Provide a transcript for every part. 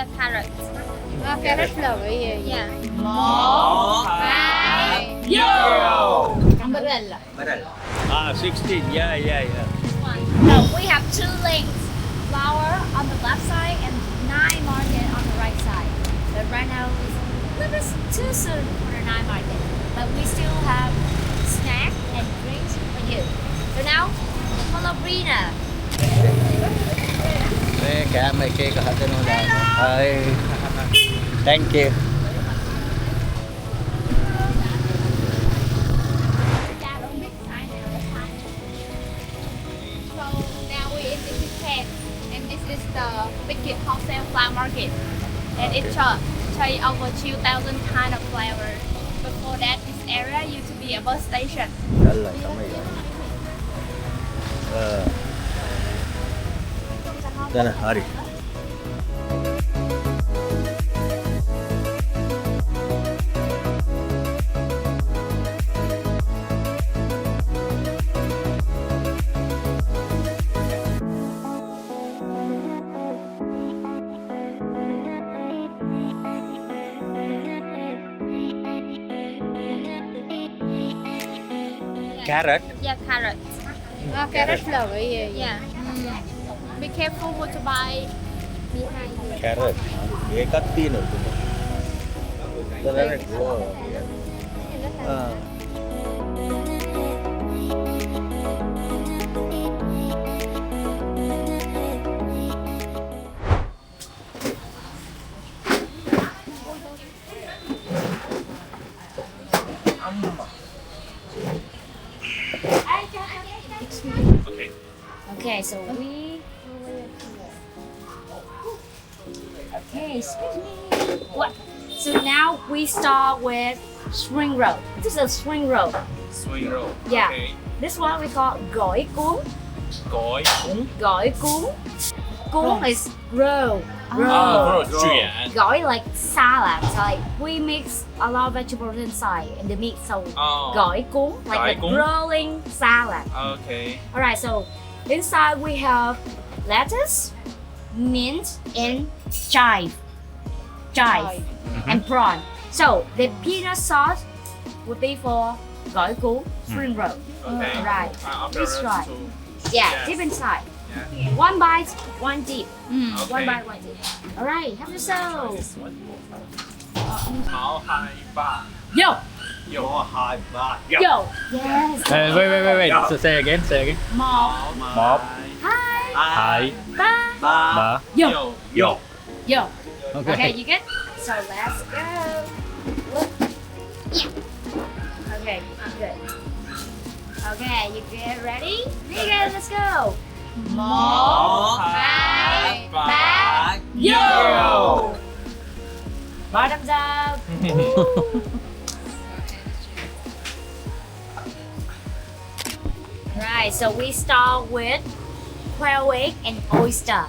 Yeah, carrot. Carrot flower, Yeah. Umbrella. 16. Yeah. So we have 2 lanes. Flower on the left side and 9 market on the right side. But right now it's a little bit too soon for the 9 market. But we still have snack and drinks for you. So now, follow Brina. Kaya may cake ka hati nung lang. Hi. Thank you. So now we in this is tent, and this is the biggest wholesale flower market, and it shows over 2,000 kind of flowers. Before that, this area used to be a bus station. Yalla, kamay yan. Sana, hari. Carrot. Yeah, carrot. Carrot flower, Yeah. Be careful what to buy. Carrot. Ye katti no tu. Let it grow. Okay, so we. Okay, excuse me. What? So now we start with spring roll. This is a spring roll. Swing roll. Yeah. Okay. This one we call gỏi cuốn. Gói cuốn. Gỏi cuốn. Cuốn is roll. Roll. Chuyển. Gỏi like salad. So like we mix a lot of vegetables inside in the meat. So gỏi cuốn like Gỏi a cuốn. rolling salad. Okay. Alright, so inside we have lettuce, mint, and chive. And prawn. So the peanut sauce would be for gỏi cuốn spring roll. Okay. Right. After Let's try. to- Yeah, Yes. dip inside. Yeah. One bite, one dip. Okay. One bite, one dip. Alright, have yourself. Mao hai ba. Yo! Yo hai ba. Yo! Yes. Wait. So say again. Một. Một. Hai. Hai. Ba. Ba. Yo. Yo. Yo. Okay. Okay, you good? So let's go. Yeah. Okay, I'm good. Okay, you get ready? Vegan, let's go. Một, hai, ba, yo! Bottoms up. Right, so we start with quail egg and oyster.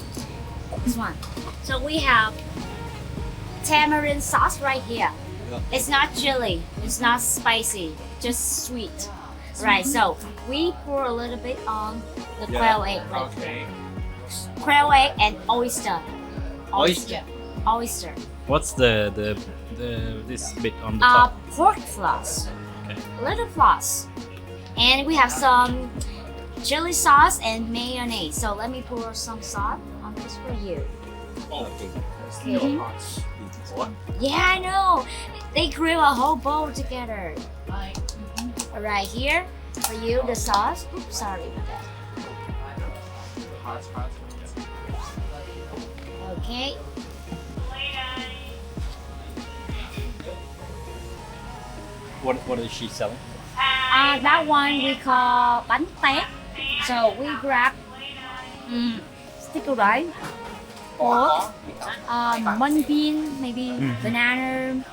This one. So we have tamarind sauce right here. It's not chili, it's not spicy, just sweet. Right, so we pour a little bit on the quail egg. Right Okay. there. Quail egg and oyster. Oyster. What's the this bit on the top? Pork floss. Okay. Little floss. And we have some chili sauce and mayonnaise. So let me pour some sauce on this for you. Okay. Yeah, I know. They grill a whole bowl together. Alright, here for you the sauce. Oops, sorry about that. Okay. What is she selling? That one we call bánh tét. So we grab sticky rice, pork, mung bean, maybe banana,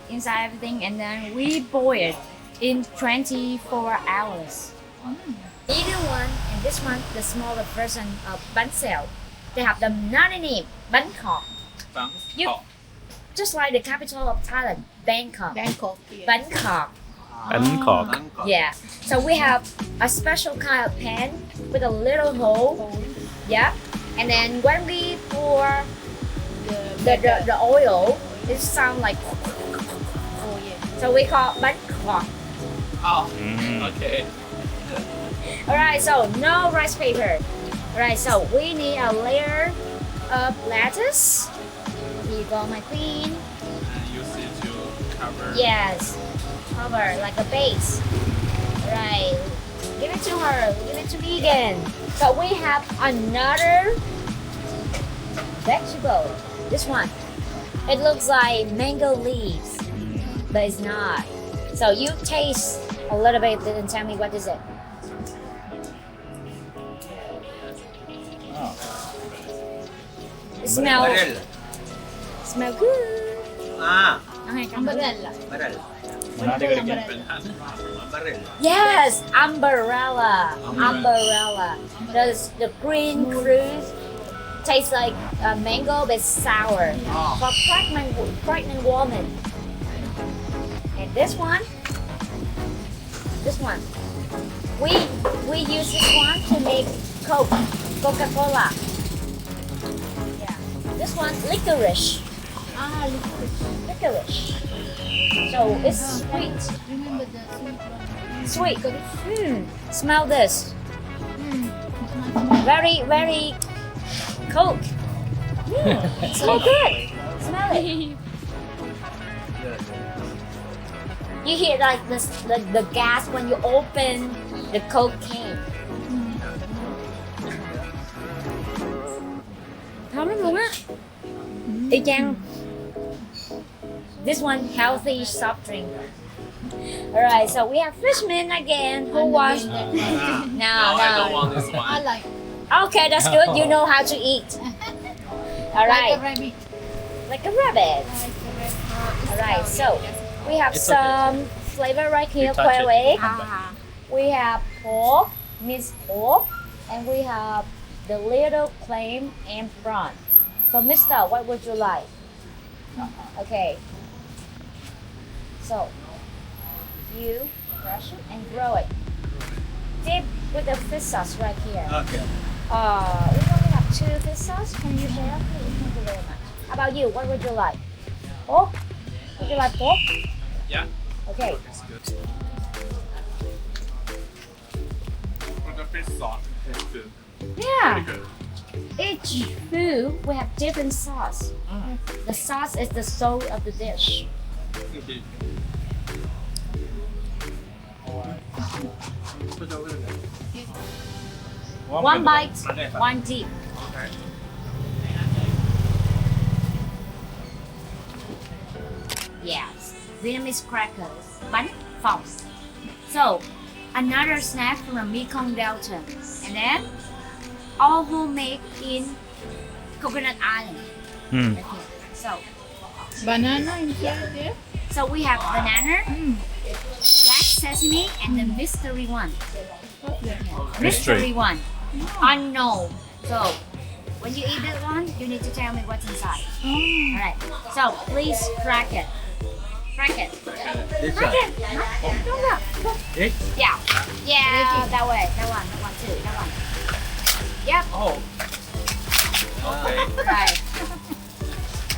inside everything, and then we boil it in 24 hours. Medium one and this one, the smaller version of bánh xèo. They have the another name, Bangkok. Bangkok. Just like the capital of Thailand, Bangkok. Bangkok. Yeah. Bangkok. Bangkok. Yeah. So we have a special kind of pan with a little hole. Yeah. And then when we pour the oil, it sounds like. Oh yeah. So we call bánh khọt. Oh, Mm. okay. Alright, so no rice paper. Alright, so we need a layer of lettuce. Here you go, my queen. And use it to cover. Yes, cover like a base. Right, give it to her, give it to Megan. So we have another vegetable. This one, it looks like mango leaves, but it's not. So you taste a little bit and tell me what is it. It smell good. Ah, Okay, come on. barrel. Not even again. Barrel. Yes, umbrella. Umbrella. The green fruit tastes like mango but sour for pregnant woman. And this one, we use this one to make Coca-Cola. Yeah. This one licorice. Licorice. So it's sweet. Remember the sweet one. Sweet. Smell this. Very, very Coke. Smell good. Smell it. You hear like the gas when you open the Coke can. Thơm lắm luôn á. Y chang. This one healthy soft drink. Alright, so we have fishman again. Who wants? No, I don't want this I one. like Okay, that's good. You know how to eat. All like a right, rabbit. like a rabbit. All right, so we have It's some flavor right here. You touch it, Quail egg. it'll come back. We have pork, minced pork, and we have the little clam and prawn. So, Mister, what would you like? Okay. So, you brush it and grow it. Dip with the fish sauce right here. Okay. We only have 2 fish sauce. Can you share? Please, thank you very much. How about you? What would you like? Pork? Would you like pork? Yeah, Okay. it's good. For the fish sauce, it's good. Yeah. Pretty good. Each food we have different sauce. The sauce is the soul of the dish. Indeed. One bite, one dip. Okay. Yes. Vietnamese crackers. Bánh phồng. So, another snack from the Mekong Delta. And then, all homemade in Coconut Island. Mm. Right here. So, Banana inside there. so we have banana, black sesame, and the mystery one. Mystery one. Unknown. So, when you eat that one, you need to tell me what's inside. Alright. So, please crack it. Crack it. This Crack one. it. Go. This? Yeah. Yeah, that way. That one too. That one. Yep. Oh. Okay. Right.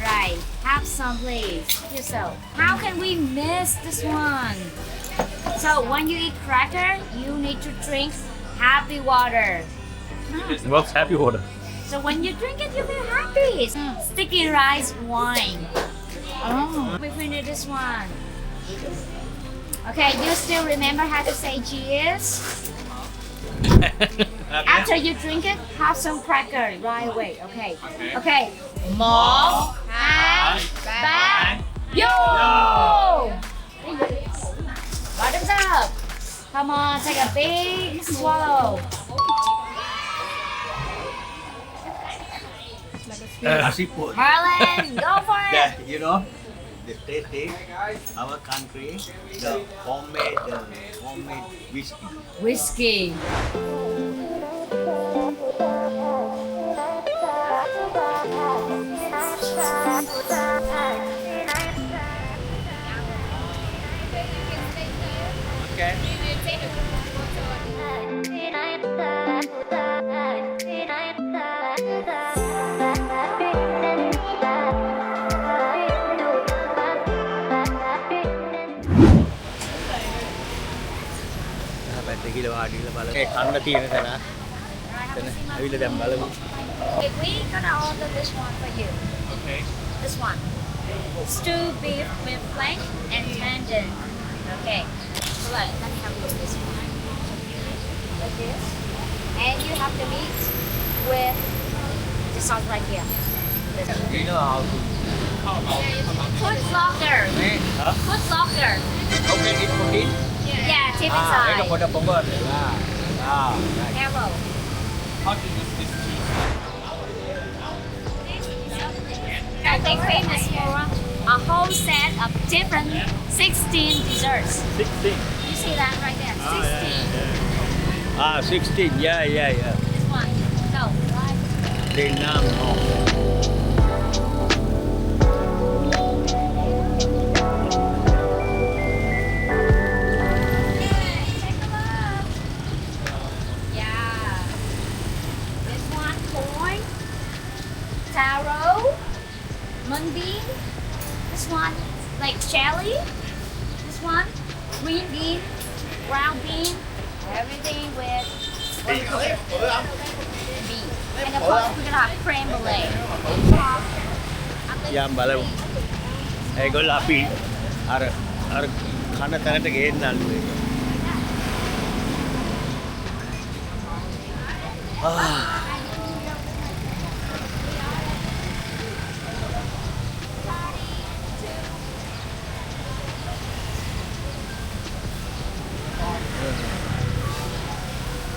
Right. Have some, please. Yourself. How can we miss this one? So when you eat cracker, you need to drink happy water. What's happy water? So when you drink it, you feel happy. Sticky rice wine. Oh. We finished this one. Okay, do you still remember how to say cheers? After you drink it, have some cracker right away. Okay. Okay. Okay. 1, 2, 3, yo! Bottoms up. Come on, take a big swallow. Seafood. Marlon, go for it. Yeah, you know, the tasty, our country, the homemade whiskey. Whiskey. Okay. kilo adi la bala. Khana තියෙන තැන. එතන ඇවිල්ලා දැන් බලමු. Okay, we gonna order this one for you. Okay. This one. Stew beef with flank and tendon. Okay. So let me have a look at this one. Like this. And you have the meat with the sauce right here. You know how to. Food vlogger. Huh? Food vlogger. Okay, it's cooking. Yeah, tip Ah, inside. ito po na pamban. Ah. Arrow. How to use this juice? I think famous for a whole set of different 16 desserts. 16. You see that right there? 16. Ah, 16. Yeah. This one. No. Vietnam. Take a look. Yeah. This one corn, taro, mung bean. This one like jelly. This one green bean, brown bean. Everything with bean. And of course we're gonna have creme brulee. යම් බලමු. ඒගොල්ලෝ අපි අර කන තැනට ගේන්නලු.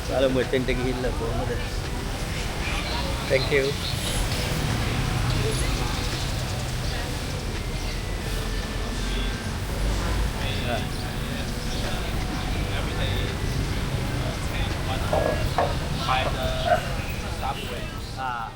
බලමු එතෙන්ට ගිහිල්ලා කොහොමද. Thank you. By the subway. Ah.